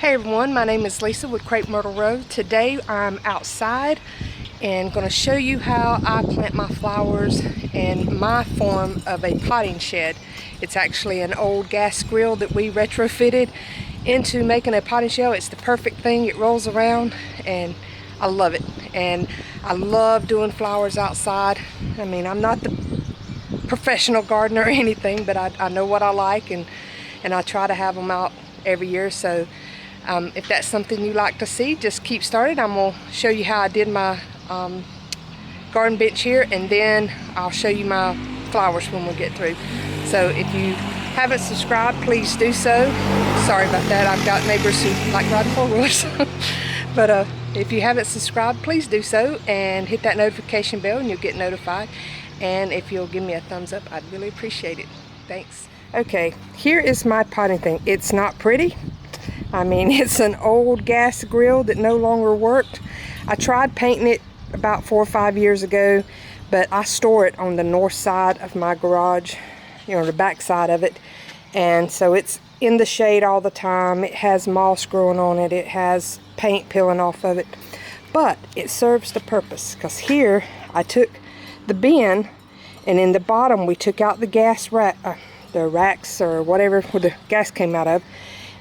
Hey everyone, my name is Lisa with Crepe Myrtle Row. Today I'm outside and going to show you how I plant my flowers in my form of a potting shed. It's actually an old gas grill that we retrofitted into making a potting shed. It's the perfect thing. It rolls around and I love it. And I love doing flowers outside. I mean, I'm not the professional gardener or anything, but I know what I like, and I try to have them out every year. So if that's something you like to see, just keep started. I'm going to show you how I did my garden bench here, and then I'll show you my flowers when we get through. So if you haven't subscribed, please do so. Sorry about that, I've got neighbors who like riding four-wheelers. But if you haven't subscribed, please do so and hit that notification bell and you'll get notified. And if you'll give me a thumbs up, I'd really appreciate it. Thanks. Okay, here is my potting thing. It's not pretty. I mean, it's an old gas grill that no longer worked. I tried painting it about 4 or 5 years ago, but I store it on the north side of my garage, you know, the back side of it. And so it's in the shade all the time. It has moss growing on it. It has paint peeling off of it. But it serves the purpose, because here I took the bin, and in the bottom we took out the gas rack, the racks or whatever where the gas came out of.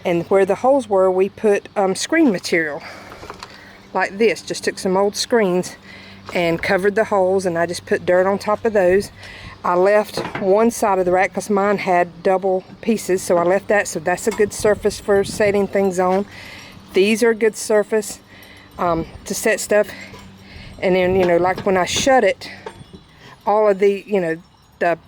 And where the holes were, we put screen material like this. Just took some old screens and covered the holes, and I just put dirt on top of those. I left one side of the rack because mine had double pieces, so I left that. So that's a good surface for setting things on. These are a good surface to set stuff. And then, you know, like when I shut it, all of the, you know, the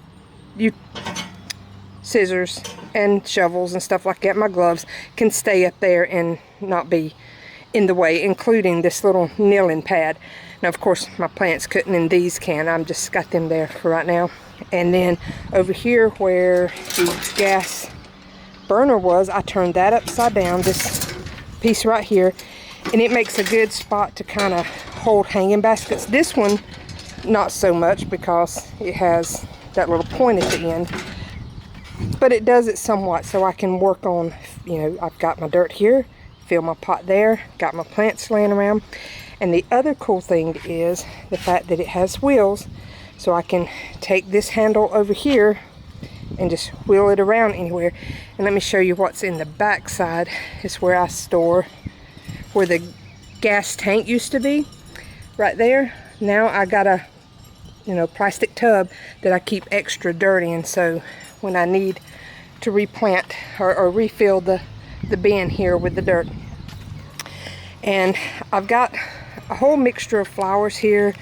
scissors and shovels and stuff like that, my gloves, can stay up there and not be in the way, including this little kneeling pad. Now of course my plants couldn't, and these can. I'm just got them there for right now. And then over here where the gas burner was, I turned that upside down, this piece right here, and it makes a good spot to kind of hold hanging baskets. This one not so much because it has that little point at the end, but it does it somewhat, so I can work on, you know, I've got my dirt here, fill my pot there, got my plants laying around. And the other cool thing is the fact that it has wheels, so I can take this handle over here and just wheel it around anywhere. And let me show you what's in the back side. Is where I store, where the gas tank used to be, right there. Now I got a, you know, plastic tub that I keep extra dirt in, so when I need to replant or refill the bin here with the dirt. And I've got a whole mixture of flowers here.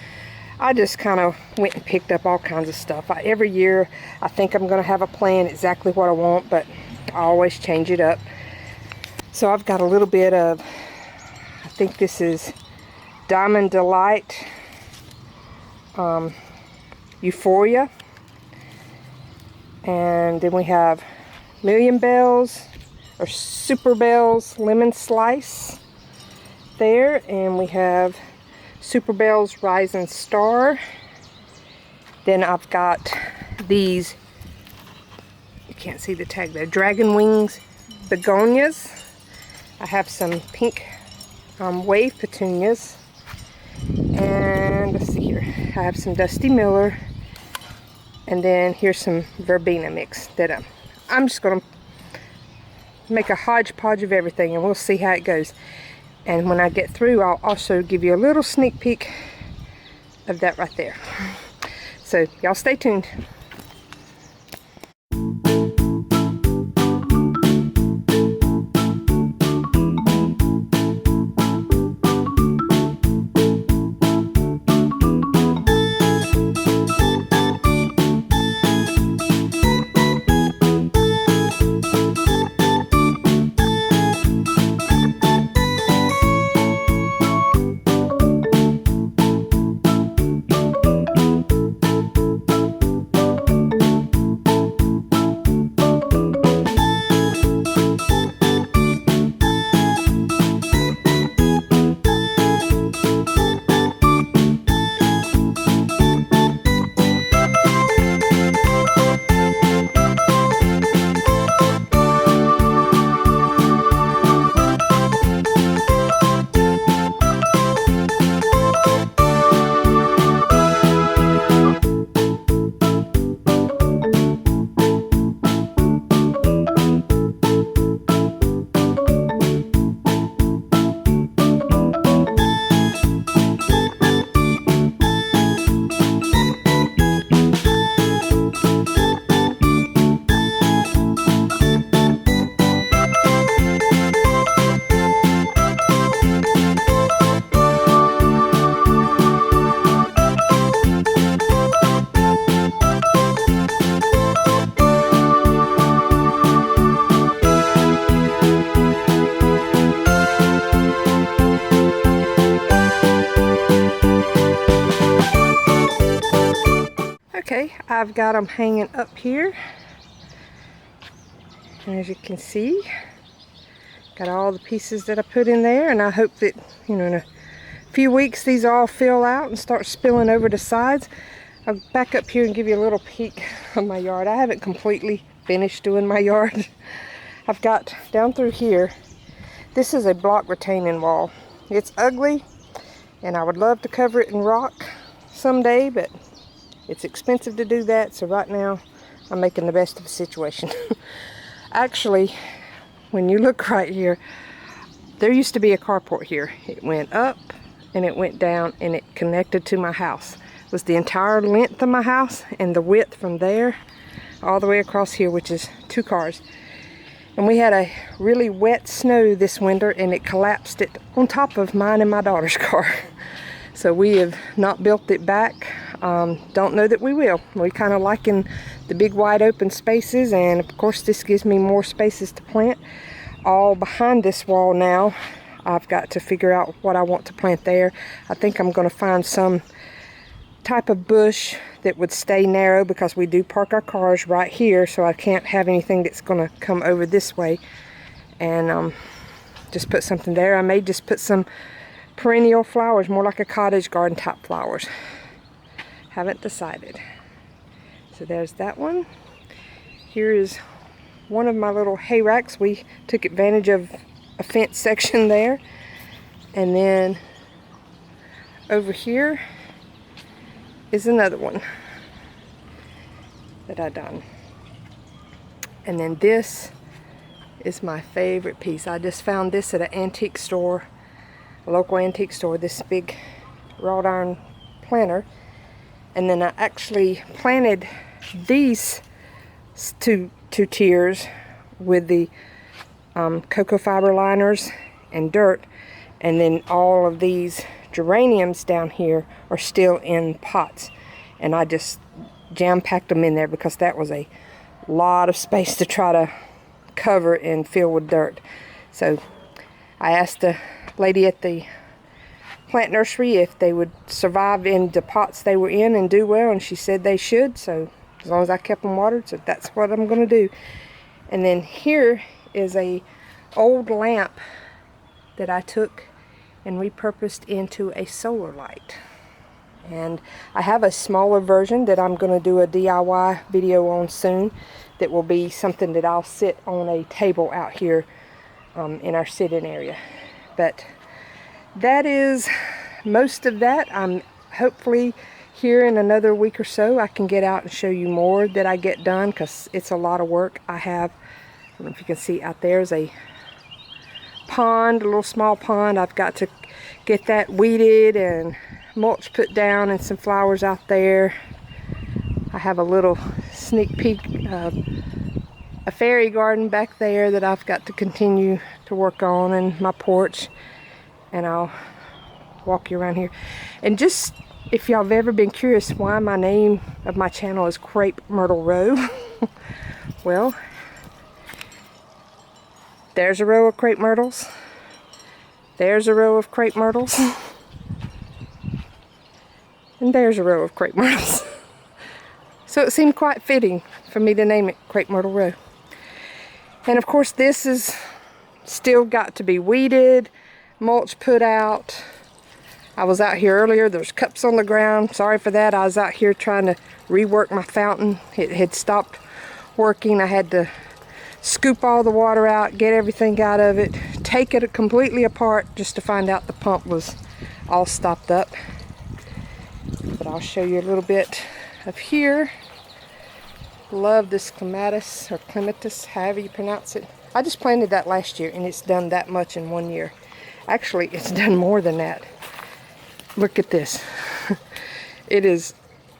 I just kind of went and picked up all kinds of stuff. Every year I think I'm going to have a plan exactly what I want, but I always change it up. So I've got a little bit of, I think this is Diamond Delight Euphoria. And then we have Million Bells or Super Bells Lemon Slice there, and we have Super Bells Rising Star. Then I've got these, you can't see the tag there, Dragon Wings Begonias. I have some pink wave petunias, and let's see here, I have some Dusty Miller. And then here's some verbena mix that I'm just going to make a hodgepodge of everything, and we'll see how it goes. And when I get through, I'll also give you a little sneak peek of that right there. So y'all stay tuned. today I've got them hanging up here. And as you can see, got all the pieces that I put in there, and I hope that, you know, in a few weeks these all fill out and start spilling over the sides. I'll back up here and give you a little peek of my yard. I haven't completely finished doing my yard. I've got down through here, this is a block retaining wall. It's ugly, and I would love to cover it in rock someday, but it's expensive to do that, so right now I'm making the best of the situation. Actually, when you look right here, there used to be a carport here. It went up and it went down and it connected to my house. It was the entire length of my house and the width from there all the way across here, which is 2 cars. And we had a really wet snow this winter, and it collapsed it on top of mine and my daughter's car. So we have not built it back. Don't know that we will. We kind of liking the big wide open spaces, and of course this gives me more spaces to plant. All behind this wall now, I've got to figure out what I want to plant there. I think I'm going to find some type of bush that would stay narrow, because we do park our cars right here, so I can't have anything that's going to come over this way. And just put something there. I may just put some perennial flowers, more like a cottage garden type flowers. Haven't decided. So there's that one. Here is one of my little hay racks. We took advantage of a fence section there. And then over here is another one that I done. And then this is my favorite piece. I just found this at an antique store, a local antique store, this big wrought iron planter. And then I actually planted these two tiers with the cocoa fiber liners and dirt, and then all of these geraniums down here are still in pots, and I just jam-packed them in there because that was a lot of space to try to cover and fill with dirt. So I asked the lady at the plant nursery if they would survive in the pots they were in and do well, and she said they should, so as long as I kept them watered, so that's what I'm going to do. And then here is a old lamp that I took and repurposed into a solar light. And I have a smaller version that I'm going to do a DIY video on soon, that will be something that I'll sit on a table out here in our sit-in area. But that is most of that. I'm hopefully here in another week or so I can get out and show you more that I get done, because it's a lot of work. I have, I don't know if you can see out there, is a pond, a little small pond. I've got to get that weeded and mulch put down and some flowers out there. I have a little sneak peek of a fairy garden back there that I've got to continue to work on, and my porch. And I'll walk you around here. And just, if y'all have ever been curious why my name of my channel is Crepe Myrtle Row, well, there's a row of crepe myrtles. There's a row of crepe myrtles. And there's a row of crepe myrtles. So it seemed quite fitting for me to name it Crepe Myrtle Row. And of course this is still got to be weeded, mulch put out. I was out here earlier, there's cups on the ground. Sorry for that. I was out here trying to rework my fountain. It had stopped working. I had to scoop all the water out, get everything out of it, take it completely apart just to find out the pump was all stopped up. But I'll show you a little bit of here. Love this clematis, or clematis, however you pronounce it. I just planted that last year and it's done that much in 1 year. Actually, it's done more than that. Look at this. It is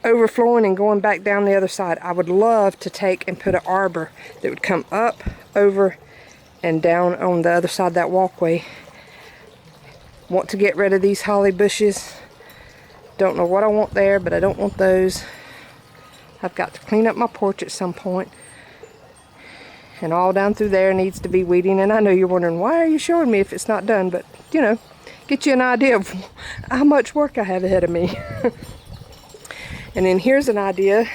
overflowing and going back down the other side. I would love to take and put an arbor that would come up, over, and down on the other side of that walkway. Want to get rid of these holly bushes. Don't know what I want there, but I don't want those. I've got to clean up my porch at some point. And all down through there needs to be weeding. And I know you're wondering, why are you showing me if it's not done? But, you know, get you an idea of how much work I have ahead of me. And then here's an idea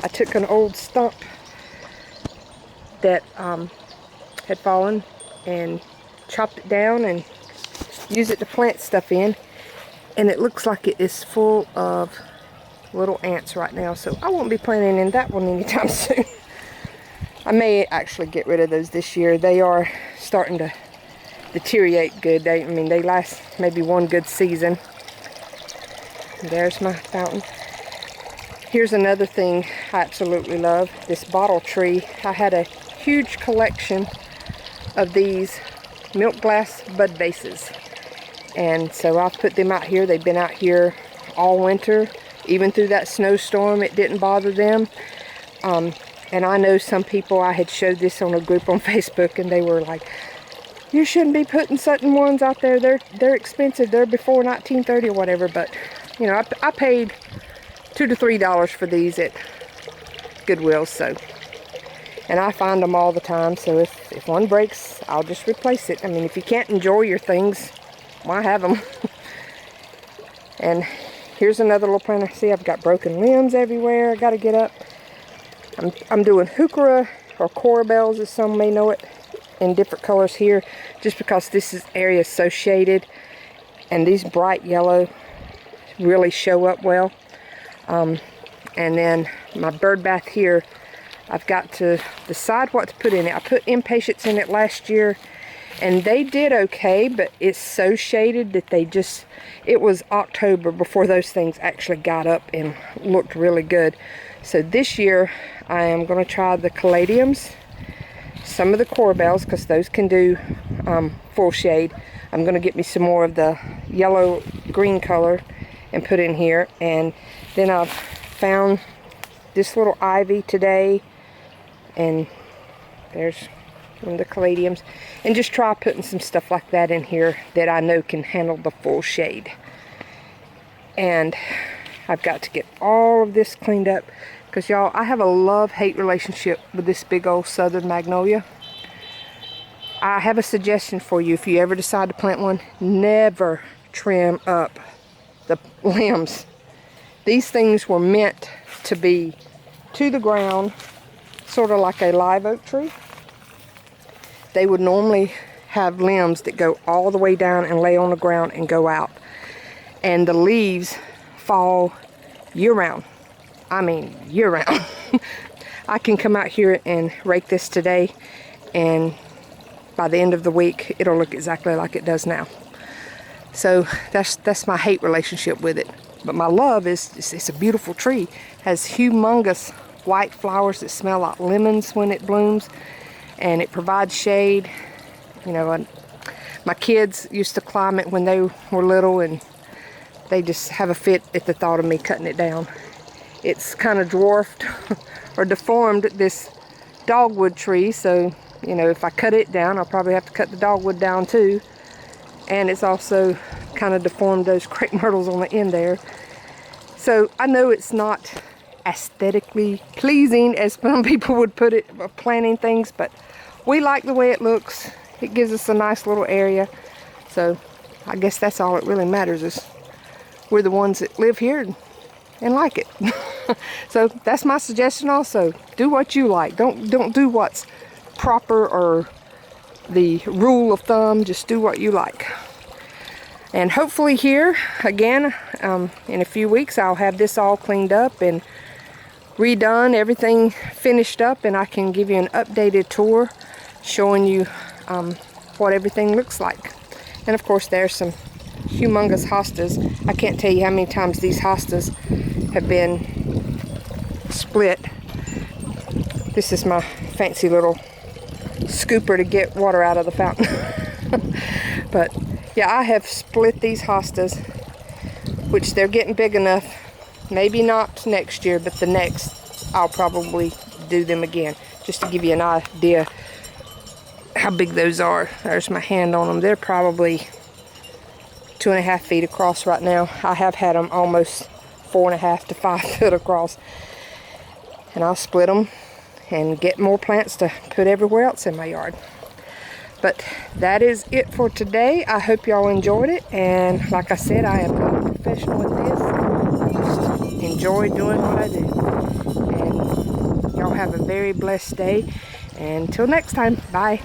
I took an old stump that had fallen and chopped it down and used it to plant stuff in, and it looks like it is full of little ants right now, so I won't be planting in that one anytime soon. I may actually get rid of those this year. They are starting to deteriorate good. I mean, they last maybe one good season. And there's my fountain. Here's another thing I absolutely love, this bottle tree. I had a huge collection of these milk glass bud vases, and so I've put them out here. They've been out here all winter. Even through that snowstorm, it didn't bother them. And I know some people, I had showed this on a group on Facebook, and they were like, you shouldn't be putting certain ones out there. They're expensive. They're before 1930 or whatever. But, you know, I paid $2 to $3 for these at Goodwill. So, and I find them all the time. So if one breaks, I'll just replace it. I mean, if you can't enjoy your things, why have them? And here's another little plant. See, I've got broken limbs everywhere. I got to get up. I'm doing heuchera, or coral bells as some may know it, in different colors here, just because this area is so shaded, and these bright yellow really show up well. And then my bird bath here, I've got to decide what to put in it. I put impatiens in it last year, and they did okay, but it's so shaded that it was October before those things actually got up and looked really good. So this year, I am going to try the caladiums, some of the coral bells, because those can do full shade. I'm going to get me some more of the yellow-green color and put in here. And then I've found this little ivy today, and there's one of the caladiums. And just try putting some stuff like that in here that I know can handle the full shade. And I've got to get all of this cleaned up, because y'all, I have a love-hate relationship with this big old southern magnolia. I have a suggestion for you. If you ever decide to plant one, never trim up the limbs. These things were meant to be to the ground, sort of like a live oak tree. They would normally have limbs that go all the way down and lay on the ground and go out. And the leaves fall year-round. I mean, year-round. I can come out here and rake this today, and by the end of the week, it'll look exactly like it does now. So that's my hate relationship with it. But my love is, it's a beautiful tree. Has humongous white flowers that smell like lemons when it blooms, and it provides shade. You know, my kids used to climb it when they were little, and they just have a fit at the thought of me cutting it down. It's kind of dwarfed or deformed this dogwood tree, so, you know, if I cut it down, I'll probably have to cut the dogwood down too. And it's also kind of deformed those crepe myrtles on the end there. So I know it's not aesthetically pleasing as some people would put it, planting things, but we like the way it looks. It gives us a nice little area. So I guess that's all that really matters, is we're the ones that live here and like it. So that's my suggestion also. Do what you like. Don't do what's proper or the rule of thumb. Just do what you like. And hopefully here, again, in a few weeks, I'll have this all cleaned up and redone, everything finished up, and I can give you an updated tour showing you what everything looks like. And of course, there's some humongous hostas. I can't tell you how many times these hostas have been split. This is my fancy little scooper to get water out of the fountain. But yeah, I have split these hostas, which they're getting big enough. Maybe not next year, but the next I'll probably do them again, just to give you an idea how big those are. There's my hand on them. They're probably 2.5 feet across right now. I have had them almost 4.5 to 5 foot across. And I'll split them and get more plants to put everywhere else in my yard. But that is it for today. I hope y'all enjoyed it. And like I said, I am not a professional at this. I just enjoy doing what I do. And Y'all have a very blessed day. And until next time, bye.